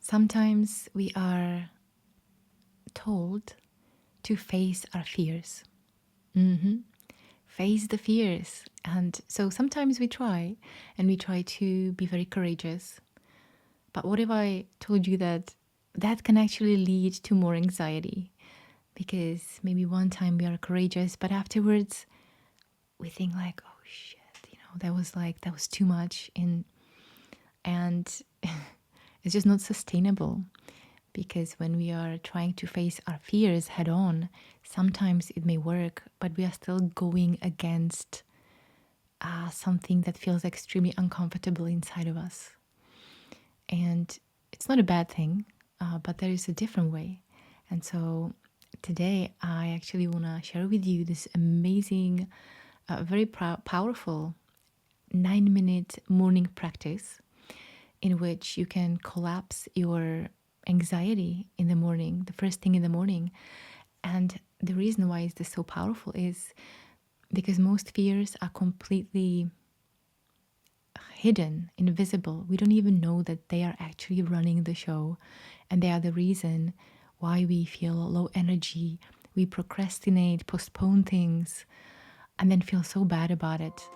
Sometimes we are told to face our fears. Face the fears. And so sometimes we try to be very courageous. But what if I told you that that can actually lead to more anxiety? Because maybe one time we are courageous, but afterwards we think like, oh shit, that was too much. And it's just not sustainable. Because when we are trying to face our fears head on, sometimes it may work, but we are still going against something that feels extremely uncomfortable inside of us. And it's not a bad thing, but there is a different way. And so today I actually want to share with you this amazing, very powerful 9-minute morning practice in which you can collapse your anxiety in the morning, the first thing in the morning. And the reason why is this so powerful is because most fears are completely hidden, invisible. We don't even know that they are actually running the show, and they are the reason why we feel low energy, we procrastinate, postpone things, and then feel so bad about it.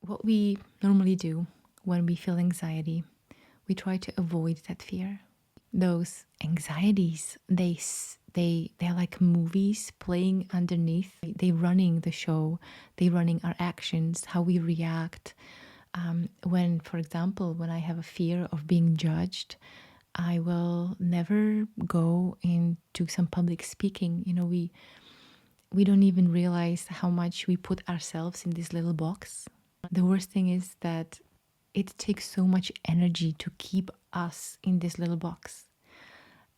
What we normally do when we feel anxiety, we try to avoid that fear. Those anxieties, they're like movies playing underneath. They're running the show. They're running our actions, how we react. When, for example, when I have a fear of being judged, I will never go and do some public speaking. We don't even realize how much we put ourselves in this little box. The worst thing is that it takes so much energy to keep us in this little box,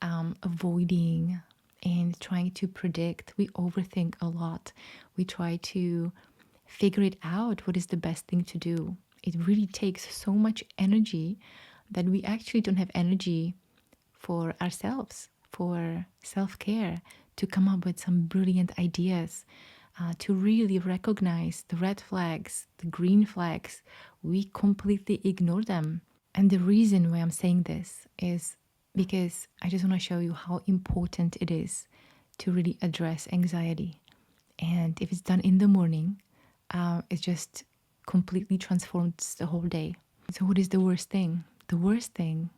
avoiding and trying to predict. We overthink a lot. We try to figure it out, what is the best thing to do. It really takes so much energy that we actually don't have energy for ourselves, for self-care, to come up with some brilliant ideas, to really recognize the red flags, the green flags. We completely ignore them. And the reason why I'm saying this is because I just want to show you how important it is to really address anxiety. And if it's done in the morning, it just completely transforms the whole day. So what is the worst thing? The worst thing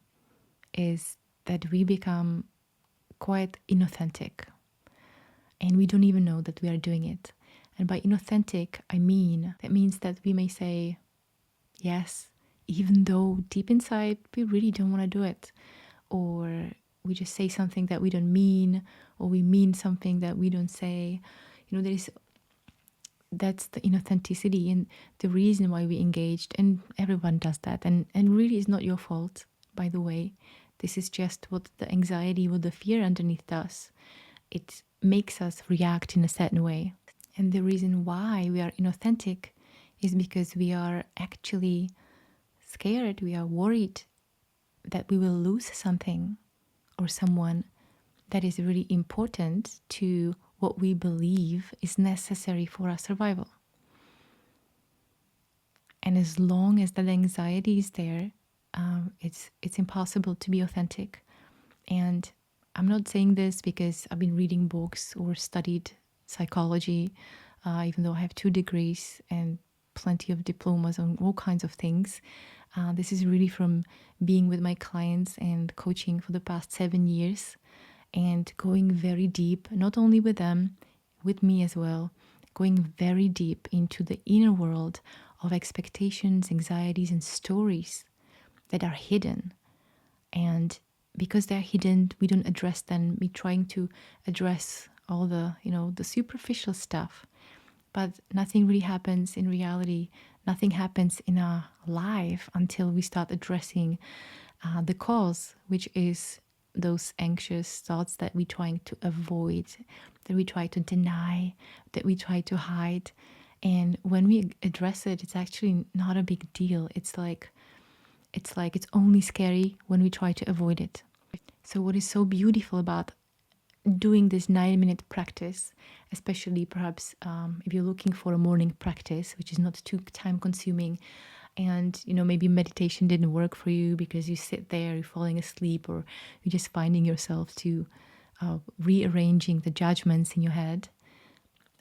is that we become quite inauthentic. And we don't even know that we are doing it. And by inauthentic, that means that we may say yes, even though deep inside we really don't want to do it. Or we just say something that we don't mean, or we mean something that we don't say. That's the inauthenticity and the reason why we engaged. And everyone does that. And really it's not your fault, by the way. This is just what the anxiety, what the fear underneath does. It makes us react in a certain way. And the reason why we are inauthentic is because we are actually scared, we are worried that we will lose something or someone that is really important to what we believe is necessary for our survival. And as long as that anxiety is there, it's impossible to be authentic. And I'm not saying this because I've been reading books or studied psychology, even though I have 2 degrees and plenty of diplomas on all kinds of things. This is really from being with my clients and coaching for the past 7 years and going very deep, not only with them, with me as well, going very deep into the inner world of expectations, anxieties, and stories that are hidden. And because they're hidden, we don't address them. We're trying to address all the superficial stuff. But nothing really happens in reality. Nothing happens in our life until we start addressing the cause, which is those anxious thoughts that we're trying to avoid, that we try to deny, that we try to hide. And when we address it, it's actually not a big deal. It's only scary when we try to avoid it. So what is so beautiful about doing this 9-minute practice, especially perhaps if you're looking for a morning practice, which is not too time consuming, and maybe meditation didn't work for you because you sit there, you're falling asleep, or you're just finding yourself to rearranging the judgments in your head.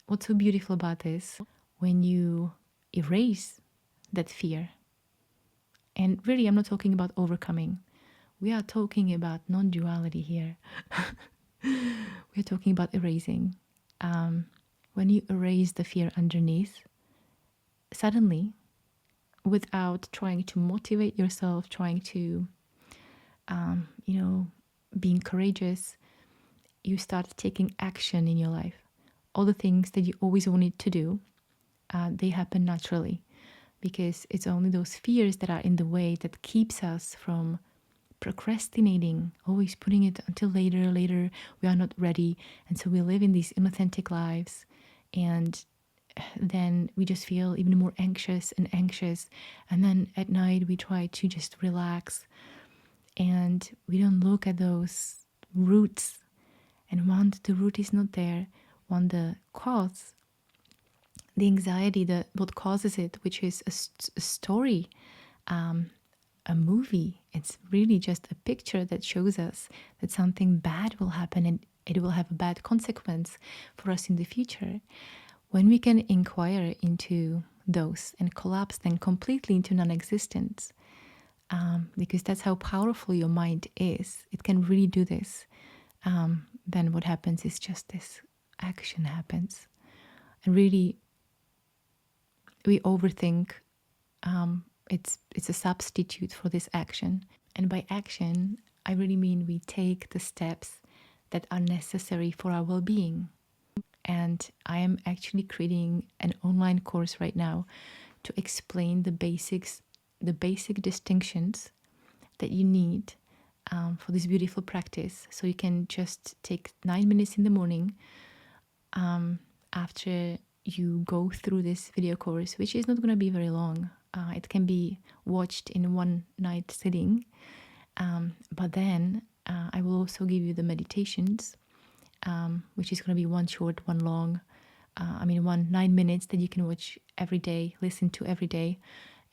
What's so beautiful about this, when you erase that fear, and really I'm not talking about overcoming, we are talking about non-duality here. We're talking about erasing. When you erase the fear underneath, suddenly, without trying to motivate yourself, trying to, being courageous, you start taking action in your life. All the things that you always wanted to do, they happen naturally, because it's only those fears that are in the way that keeps us from procrastinating, always putting it until later, we are not ready. And so we live in these inauthentic lives, and then we just feel even more anxious. And then at night we try to just relax, and we don't look at those roots. And once the root is not there, when the cause, the anxiety, what causes it, which is a story, a movie, it's really just a picture that shows us that something bad will happen and it will have a bad consequence for us in the future. When we can inquire into those and collapse them completely into non-existence, because that's how powerful your mind is, it can really do this, then what happens is just this action happens. And really, we overthink. It's a substitute for this action. And by action, I really mean we take the steps that are necessary for our well-being. And I am actually creating an online course right now to explain the basics, the basic distinctions that you need for this beautiful practice. So you can just take 9 minutes in the morning after you go through this video course, which is not going to be very long. It can be watched in one night sitting. But then I will also give you the meditations, which is going to be one short, one long. 9 minutes that you can watch every day, listen to every day.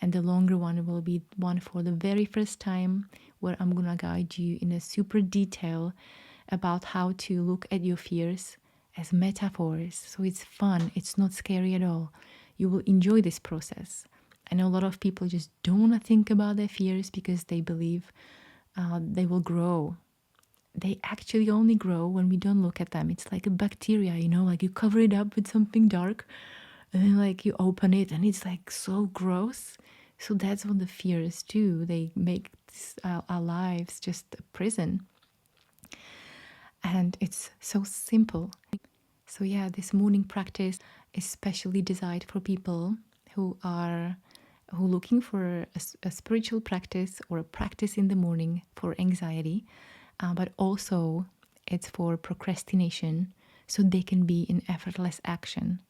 And the longer one will be one for the very first time, where I'm going to guide you in a super detail about how to look at your fears as metaphors. So it's fun. It's not scary at all. You will enjoy this process. I know a lot of people just don't want to think about their fears because they believe they will grow. They actually only grow when we don't look at them. It's like a bacteria, like you cover it up with something dark and then like you open it and it's like so gross. So that's what the fears do. They make our lives just a prison. And it's so simple. So yeah, this morning practice is specially designed for people who are looking for a spiritual practice or a practice in the morning for anxiety, but also it's for procrastination, so they can be in effortless action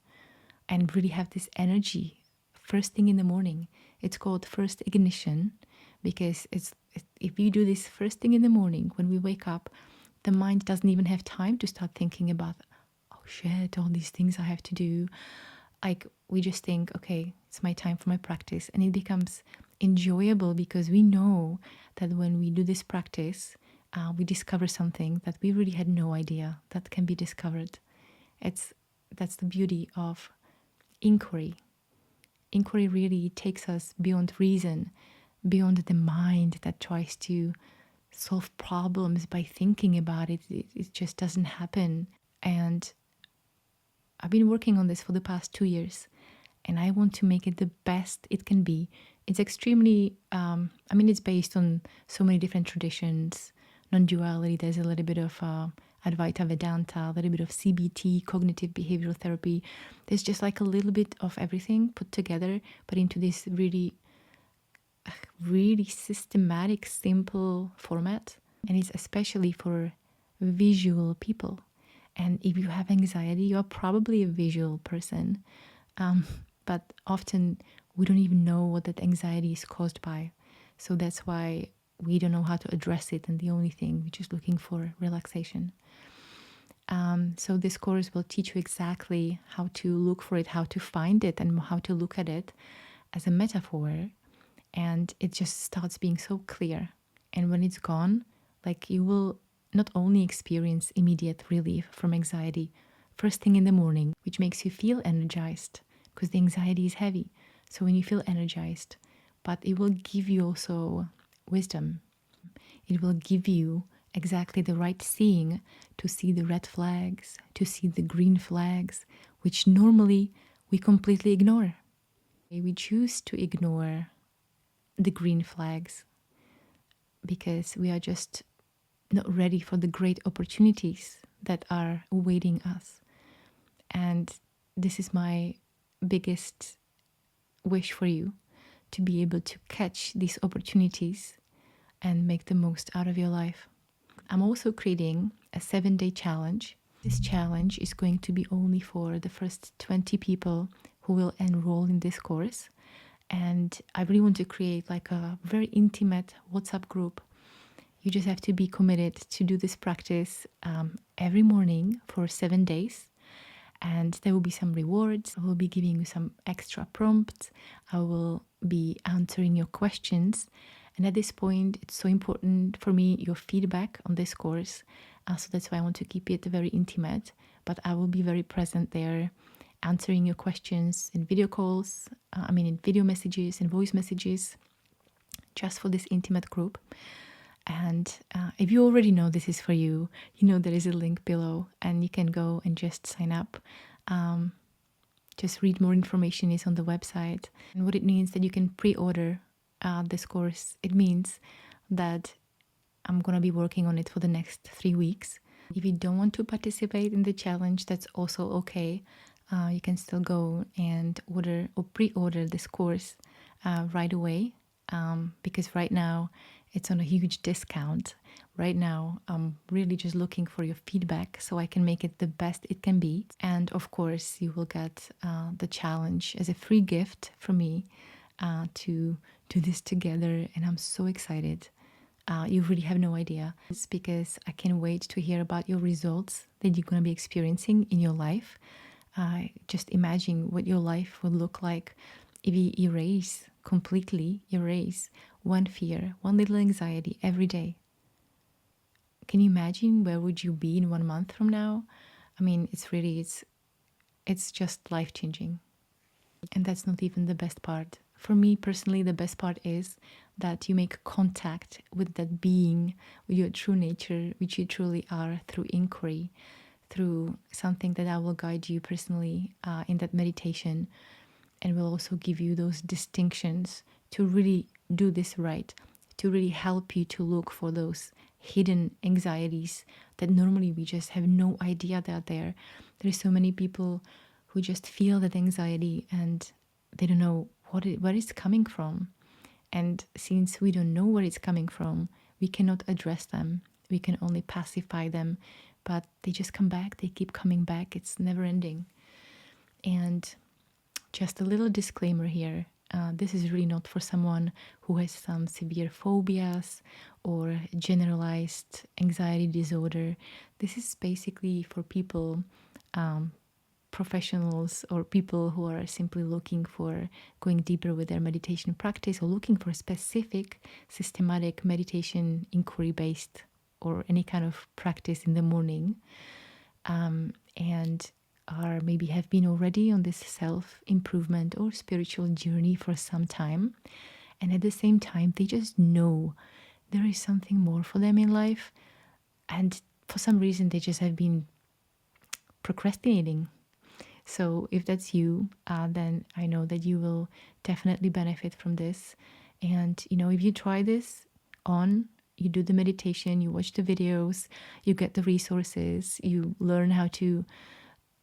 and really have this energy first thing in the morning. It's called first ignition because if you do this first thing in the morning when we wake up, the mind doesn't even have time to start thinking about, oh shit, all these things I have to do. Like we just think, okay, it's my time for my practice, and it becomes enjoyable because we know that when we do this practice, we discover something that we really had no idea that can be discovered. That's the beauty of inquiry. Inquiry really takes us beyond reason, beyond the mind that tries to solve problems by thinking about it. It just doesn't happen. And I've been working on this for the past 2 years, and I want to make it the best it can be. It's extremely, it's based on so many different traditions. Non-duality, there's a little bit of Advaita Vedanta, a little bit of CBT, cognitive behavioral therapy. There's just like a little bit of everything put together, but into this really, really systematic, simple format. And it's especially for visual people. And if you have anxiety, you're probably a visual person. But often we don't even know what that anxiety is caused by. So that's why we don't know how to address it. And the only thing, we're just looking for relaxation. So this course will teach you exactly how to look for it, how to find it, and how to look at it as a metaphor. And it just starts being so clear. And when it's gone, like, you will not only experience immediate relief from anxiety first thing in the morning, which makes you feel energized because the anxiety is heavy. So when you feel energized, but it will give you also wisdom. It will give you exactly the right seeing to see the red flags, to see the green flags, which normally we completely ignore. We choose to ignore the green flags because we are just not ready for the great opportunities that are awaiting us. And this is my biggest wish for you, to be able to catch these opportunities and make the most out of your life. I'm also creating a 7-day challenge. This challenge is going to be only for the first 20 people who will enroll in this course. And I really want to create like a very intimate WhatsApp group. You just have to be committed to do this practice every morning for 7 days. And there will be some rewards. I will be giving you some extra prompts. I will be answering your questions. And at this point, it's so important for me, your feedback on this course. So that's why I want to keep it very intimate. But I will be very present there, answering your questions in video calls, in video messages and voice messages, just for this intimate group. And if you already know this is for you, you know there is a link below and you can go and just sign up. Just read more information is on the website. And what it means that you can pre-order this course. It means that I'm going to be working on it for the next 3 weeks. If you don't want to participate in the challenge, that's also okay. You can still go and order or pre-order this course right away, because right now it's on a huge discount. Right now, I'm really just looking for your feedback so I can make it the best it can be. And of course, you will get the challenge as a free gift from me to do this together. And I'm so excited. You really have no idea. It's because I can't wait to hear about your results that you're going to be experiencing in your life. Just imagine what your life would look like if you completely erase one fear, one little anxiety every day. Can you imagine where would you be in 1 month from now? It's just life-changing. And that's not even the best part. For me personally, the best part is that you make contact with that being, with your true nature, which you truly are, through inquiry, through something that I will guide you personally in that meditation, and will also give you those distinctions to really do this right, to really help you to look for those hidden anxieties that normally we just have no idea they're there. There's so many people who just feel that anxiety and they don't know where it's coming from. And since we don't know where it's coming from, we cannot address them. We can only pacify them, but they just come back. They keep coming back. It's never ending. And just a little disclaimer here. This is really not for someone who has some severe phobias or generalized anxiety disorder. This is basically for people, professionals, or people who are simply looking for going deeper with their meditation practice, or looking for a specific systematic meditation inquiry based or any kind of practice in the morning, and are maybe have been already on this self-improvement or spiritual journey for some time, and at the same time they just know there is something more for them in life, and for some reason they just have been procrastinating. So if that's you, then I know that you will definitely benefit from this. And if you try this on, you do the meditation, you watch the videos, you get the resources, you learn how to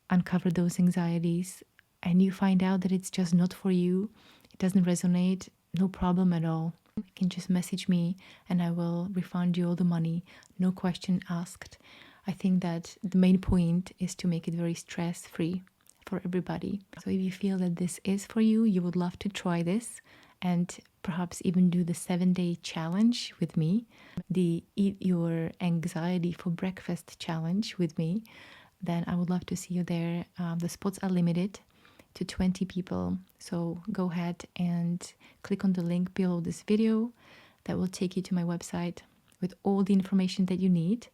uncover those anxieties, and you find out that it's just not for you, it doesn't resonate, no problem at all. You can just message me and I will refund you all the money, no question asked. I think that the main point is to make it very stress-free for everybody. So if you feel that this is for you, you would love to try this, and perhaps even do the 7-day challenge with me, the Eat Your Anxiety for Breakfast challenge with me, then I would love to see you there. The spots are limited to 20 people. So go ahead and click on the link below this video that will take you to my website with all the information that you need.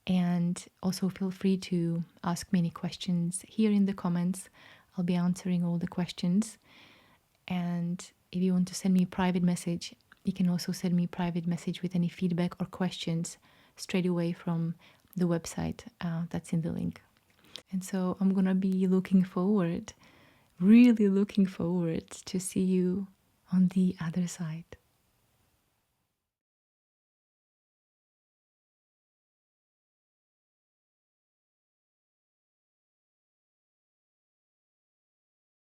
And also feel free to ask me any questions here in the comments. I'll be answering all the questions. And if you want to send me a private message, you can also send me a private message with any feedback or questions straight away from the website that's in the link. And so I'm gonna be really looking forward to see you on the other side.